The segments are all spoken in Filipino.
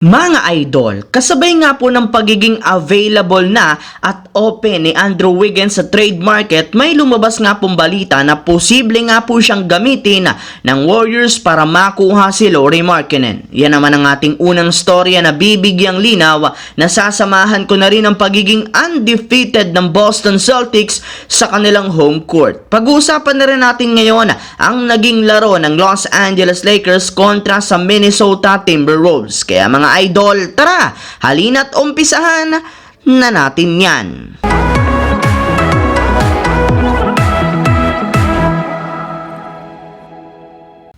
Mga idol, kasabay nga po ng pagiging available na at open ni Andrew Wiggins sa trade market, may lumabas nga pong balita na posible nga po siyang gamitin ng Warriors para makuha si Lauri Markkanen. Yan naman ang ating unang storya na bibigyang linaw na sasamahan ko na rin ang pagiging undefeated ng Boston Celtics sa kanilang home court. Pag-uusapan na rin natin ngayon ang naging laro ng Los Angeles Lakers kontra sa Minnesota Timberwolves. Kaya mga idol, tara, halina't umpisahan na natin yan.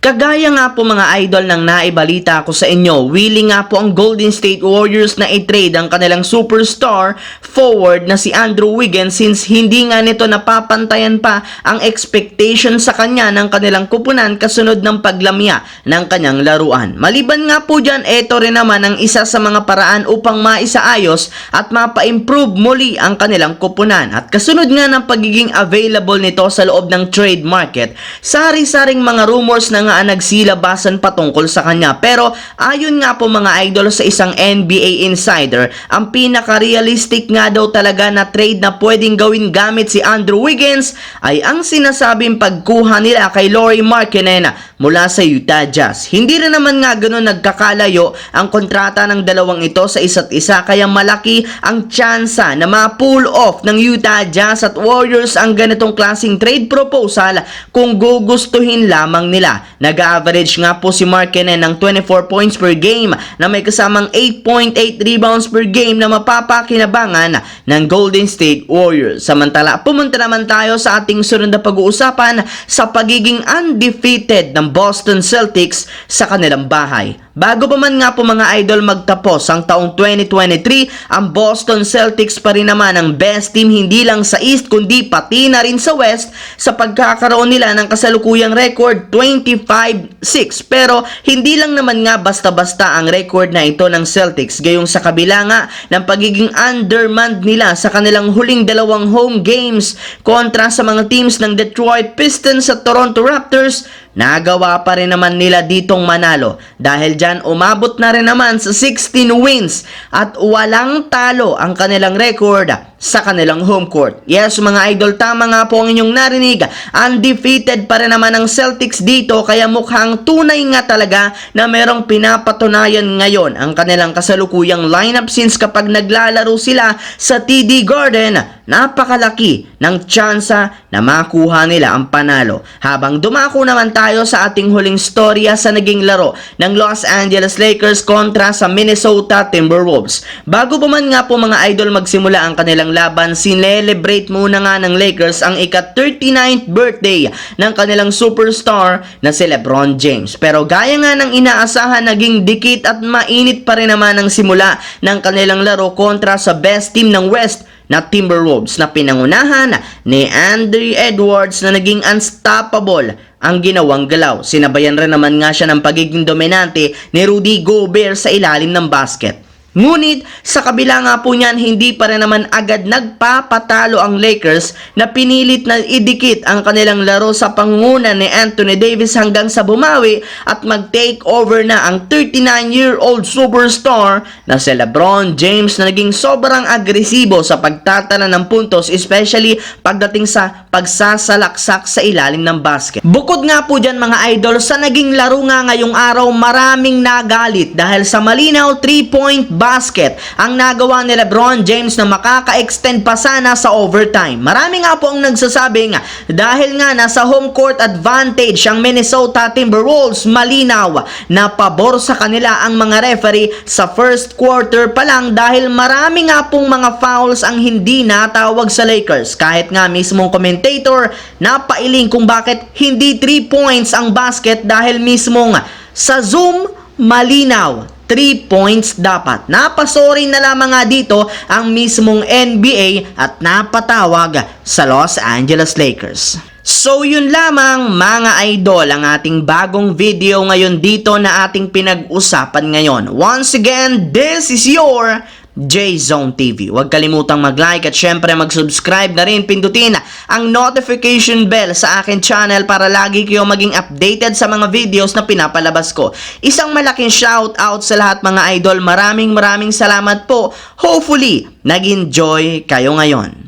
Kagaya nga po mga idol ng naibalita ko sa inyo, willing nga po ang Golden State Warriors na i-trade ang kanilang superstar forward na si Andrew Wiggins since hindi nga nito napapantayan pa ang expectation sa kanya ng kanilang kupunan kasunod ng paglamya ng kanyang laruan. Maliban nga po dyan, ito rin naman ang isa sa mga paraan upang maisaayos at mapa-improve muli ang kanilang kupunan. At kasunod nga ng pagiging available nito sa loob ng trade market, sari-saring mga rumors na nga nagsilabasan patungkol sa kanya. Pero ayon nga po mga idol sa isang NBA insider, ang pinaka-realistic nga daw talaga na trade na pwedeng gawin gamit si Andrew Wiggins ay ang sinasabing pagkuha nila kay Lauri Markkanen mula sa Utah Jazz. Hindi rin naman nga ganun nagkakalayo ang kontrata ng dalawang ito sa isa't isa, kaya malaki ang tsansa na ma-pull off ng Utah Jazz at Warriors ang ganitong klaseng trade proposal kung gugustuhin lamang nila. Nag-average nga po si Markkanen ng 24 points per game na may kasamang 8.8 rebounds per game na mapapakinabangan ng Golden State Warriors. Samantala, pumunta naman tayo sa ating sunod na pag-uusapan sa pagiging undefeated ng Boston Celtics sa kanilang bahay. Bago pa man nga po mga idol magtapos ang taong 2023, ang Boston Celtics pa rin naman ang best team hindi lang sa East kundi pati na rin sa West sa pagkakaroon nila ng kasalukuyang record 25-6. Pero hindi lang naman nga basta-basta ang record na ito ng Celtics, gayong sa kabila nga ng pagiging undermanned nila sa kanilang huling dalawang home games kontra sa mga teams ng Detroit Pistons at Toronto Raptors, nagawa pa rin naman nila ditong manalo. Dahil dyan, umabot na rin naman sa 16 wins at walang talo ang kanilang record sa kanilang home court. Yes mga idol, tama nga po ang inyong narinig. Undefeated pa rin naman ang Celtics dito, kaya mukhang tunay nga talaga na merong pinapatunayan ngayon ang kanilang kasalukuyang lineup since kapag naglalaro sila sa TD Garden, napakalaki ng tsansa na makuha nila ang panalo. Habang dumako naman tayo sa ating huling storya sa naging laro ng Los Angeles Lakers kontra sa Minnesota Timberwolves. Bago pa man nga po mga idol magsimula ang kanilang laban, sinelebrate muna nga ng Lakers ang ika-39th birthday ng kanilang superstar na si LeBron James. Pero gaya nga ng inaasahan, naging dikit at mainit pa rin naman ang simula ng kanilang laro kontra sa best team ng West na Timberwolves na pinangunahan ni Anthony Edwards na naging unstoppable ang ginawang galaw. Sinabayan rin naman nga siya ng pagiging dominante ni Rudy Gobert sa ilalim ng basket. Ngunit sa kabila nga po niyan, hindi pa rin naman agad nagpapatalo ang Lakers na pinilit na idikit ang kanilang laro sa pangunguna ni Anthony Davis hanggang sa bumawi at mag-take over na ang 39-year-old superstar na si LeBron James na naging sobrang agresibo sa pagtatala ng puntos, especially pagdating sa pagsasalaksak sa ilalim ng basket. Bukod nga po dyan mga idol, sa naging laro nga ngayong araw, maraming nagalit dahil sa malinaw 3-point basket ang nagawa ni LeBron James na makaka-extend pa sana sa overtime. Marami nga po ang nagsasabing dahil nga nasa home court advantage ang Minnesota Timberwolves, malinaw na pabor sa kanila ang mga referee sa first quarter pa lang dahil marami nga pong mga fouls ang hindi natawag sa Lakers. Kahit nga mismong commentator napailing kung bakit hindi 3 points ang basket dahil mismong sa Zoom malinaw 3 points dapat. Napasori na lamang nga dito ang mismong NBA at napatawag sa Los Angeles Lakers. So yun lamang mga idol ang ating bagong video ngayon dito na ating pinag-usapan ngayon. Once again, this is your J-Zone TV. Huwag kalimutang mag-like at syempre mag-subscribe na rin. Pindutin ang notification bell sa akin channel para lagi kayo maging updated sa mga videos na pinapalabas ko. Isang malaking shout out sa lahat mga idol. Maraming salamat po. Hopefully, nag-enjoy kayo ngayon.